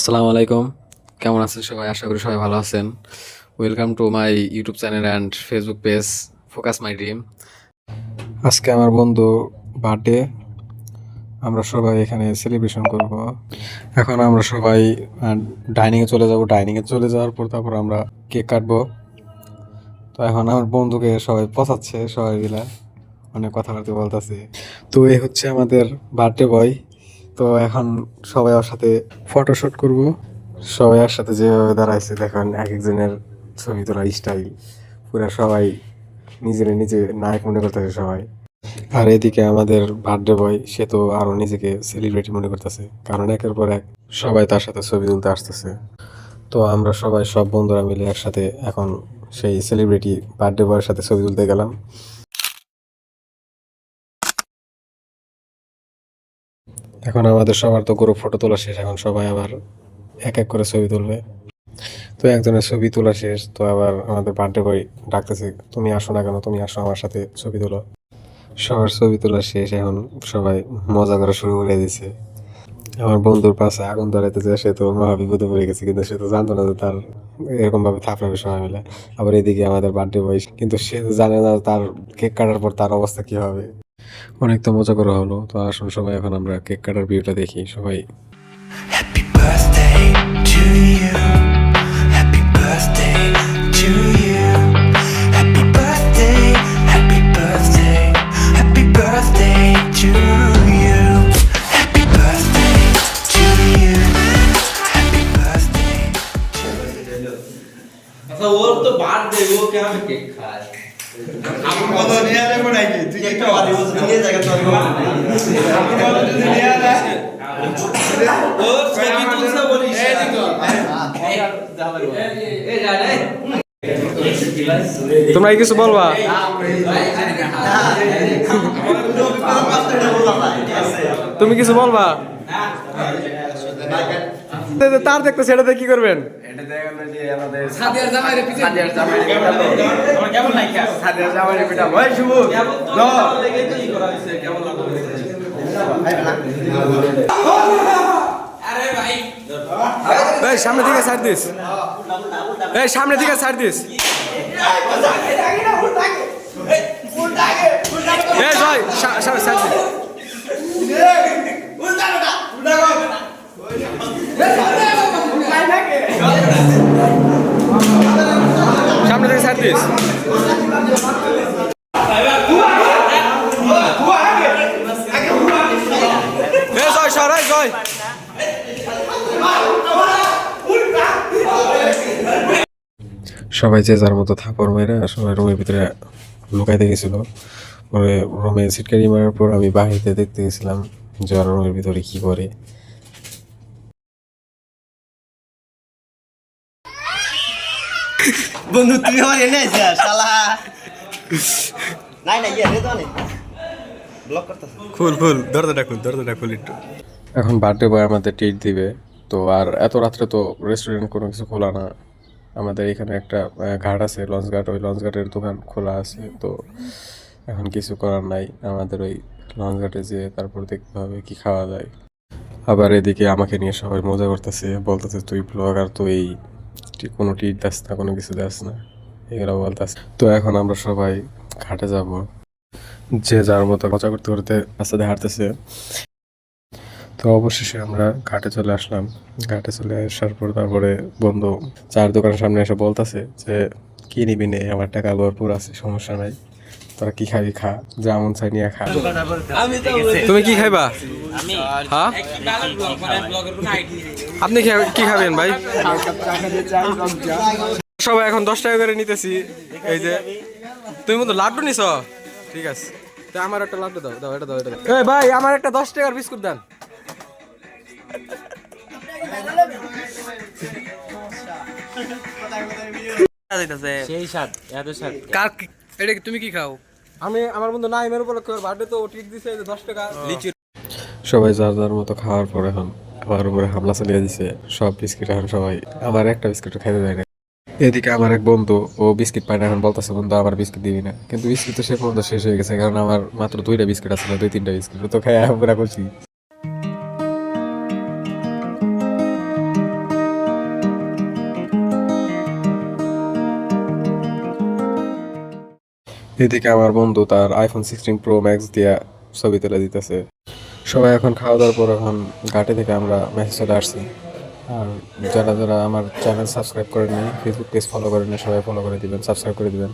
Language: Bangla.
আসসালামু আলাইকুম। কেমন আছেন সবাই? আশা করি সবাই ভালো আছেন। Welcome to my YouTube channel and Facebook page focus my dream. আজকে আমার বন্ধু বার্থডে, আমরা সবাই এখানে সেলিব্রেশন করব। এখন আমরা সবাই ডাইনিংয়ে চলে যাব। ডাইনিংয়ে চলে যাওয়ার পর তারপর আমরা কেক কাটবো। তো এখন আমার বন্ধুকে সবাই পচাচ্ছে, সবাই মিলে অনেক কথাবার্তা বলতেছে। তো এই হচ্ছে আমাদের বার্থডে বয়। তো এখন সবাই ওর সাথে ফটোশুট করব। সবাই একসাথে যেভাবে দাঁড়াইছে দেখেন, এক একজনের ছবি তোলা স্টাইল, পুরা সবাই নিজের নিজে নায়ক মনে করতেছে সবাই। আর এদিকে আমাদের বার্থডে বয়, সে তো আরো নিজেকে সেলিব্রিটি মনে করতেছে, কারণ একের পর এক সবাই তার সাথে ছবি তুলতে আসতেছে। তো আমরা সবাই, সব বন্ধুরা মিলে একসাথে এখন সেই সেলিব্রিটি বার্থডে বয়ের সাথে ছবি তুলতে গেলাম। এখন আমাদের সবার তো গ্রুপ ফটো তোলা শেষ, এখন সবাই আবার এক এক করে ছবি তুলবে। তো একজনের ছবি তোলা শেষ, তো আবার আমাদের বার্থডে বয় ডাকতেছে, তুমি আসো না কেন, তুমি আসো আমার সাথে ছবি তোলো। সবার ছবি তোলা শেষ, এখন সবাই মজা করা শুরু করে দিছে। আমার বন্ধুর পাশে আগুন ধরাইতেছে, সে তো মহা বিপদে পড়ে গেছে, কিন্তু সে তো জানতো না যে তার এরকম ভাবে থাপড়াবে সবাই মিলে। আবার এদিকে আমাদের বার্থডে বয়, কিন্তু সে তো জানে না তার কেক কাটার পর তার অবস্থা কি হবে। অনেক তো মজা করা হলো। তো আসুন সবাই এখন আমরা কেক কাটার ভিডিওটা দেখি সবাই। Happy birthday to you. Happy birthday to you. Happy birthday, happy birthday, happy birthday to you. Happy birthday to you. Happy birthday to you. আচ্ছা ওর তো বার্থডে, ও কেমন কেক খায়? আমার কত নিয়ে যাবো নাকি? তুই কেকটা বাড়ি বসে নিয়ে জায়গা তো আমার কত যদি নিয়ে যায় ও ছবি তুলছে বলিস এই দিকে এই যা রে তোমরা কিছু বলবা? তুমি কিছু বলবা? তার দেখতে সেটাতে কি করবেন? এটা দেখেন যে আমাদের সাদিয়ার জামাইরে পিছে সাদিয়ার জামাই আমার কেমন লাগে সাদিয়ার জামাই পিটা ভাই শুভ কেমন তো নো লেগে তো ই করা হইছে, কেমন লাগছে? আরে ভাই এই সামনে দিকে সাইড দিস, এই সামনে দিকে সাইড দিস। এই জয় সামনে সাইড দিস। সামনে থেকে সাইড দিস। এই জয় সরাই জয়। সবাই যে যার মতো থাপড় মেরে সবাই রুমের ভিতরে লুকাইতে গেছিল। পরে রুমে সিটকারি মারার পর আমি বাহিরে দেখতে গেছিলাম যে ওরা রুমের ভিতরে কি করে। বন্ধু তুই আমার এনে আছিস শালা নাই নাই ইয়ে রে তো নেই ব্লক করতেছ খুল খুল, দরজাটা খুল একটু। এখন বার্থডে বয় আমাদের ট্রিট দিবে। তো আর এত রাত্রে তো রেস্টুরেন্ট কোনো কিছু খোলা না। আমাদের এখানে একটা ঘাট আছে, লঞ্চ ঘাট, ওই লঞ্চ ঘাটের দোকান খোলা আছে। তো এখন কিছু করার নাই, আমাদের ওই লঞ্চ ঘাটে যেয়ে তারপর দেখতে হবে কি খাওয়া যায়। আবার এদিকে আমাকে নিয়ে সবাই মজা করতেছে, বলতেছে তুই ব্লগার, তুই কোনো ট্রিট দাস না, কোনো কিছু দাস না, এগুলো বলতেছে। তো এখন আমরা সবাই ঘাটে যাব, যে যার মতো মজা করতে করতে রাস্তাতে হাঁটতেছে। তো অবশেষে আমরা ঘাটে চলে আসলাম। ঘাটে চলে আসার পর তারপরে বন্ধু চার দোকানের সামনে এসে বলতেছে যে কি নিবি নে, আমার টাকা ভরপুর আছে, সমস্যা নাই, তোরা কি খাবি খা, যেমন চাই নিয়ে খা। তুমি কি খাইবা? হ্যাঁ আপনি কি খাবেন ভাই? সবাই এখন 10 টাকা করে নিতেছি। এই যে তুমি মতো লাড্ডু নিছ, ঠিক আছে, তা আমার একটা লাড্ডু দাও, দাও এটা দাও, এটা দাও। এই ভাই আমার একটা 10 টাকার বিস্কুট দেন। কার এটা তুমি কি খাও? আমি আমার বন্ধু নাইমের উপলক্ষে ওর বার্থডে, তো ট্রিট দিছে 10 টাকা লিচি। সবাই যার যার মতো খাওয়ার পর এখন আমার উপরে হামলা চালিয়ে দিছে। সব বিস্কিট এখন সবাই, আমার একটা বিস্কুটও খাইতে দেয় না। এদিকে আমার এক বন্ধু, ও বিস্কিট পায় না, এখন বলতেছে বন্ধু আমার বিস্কিট দিবি না, কিন্তু বিস্কিট তো সে পর্যন্ত শেষ হয়ে গেছে, কারণ আমার মাত্র 2টা বিস্কিট আছে, 2-3টা বিস্কিট তো খাই পুরা করছি। এদিকে আমার বন্ধু তার আইফোন 16 Pro Max দিয়ে ছবি তুলে দিতেছে। সবাই এখন খাওয়া দাওয়ার পর এখন ঘাটে থেকে আমরা মেসেজ চলে আসছি। আর যারা যারা আমার চ্যানেল সাবস্ক্রাইব করেনি, ফেসবুক পেজ ফলো করেনি, সবাই ফলো করে দিবেন, সাবস্ক্রাইব করে দিবেন।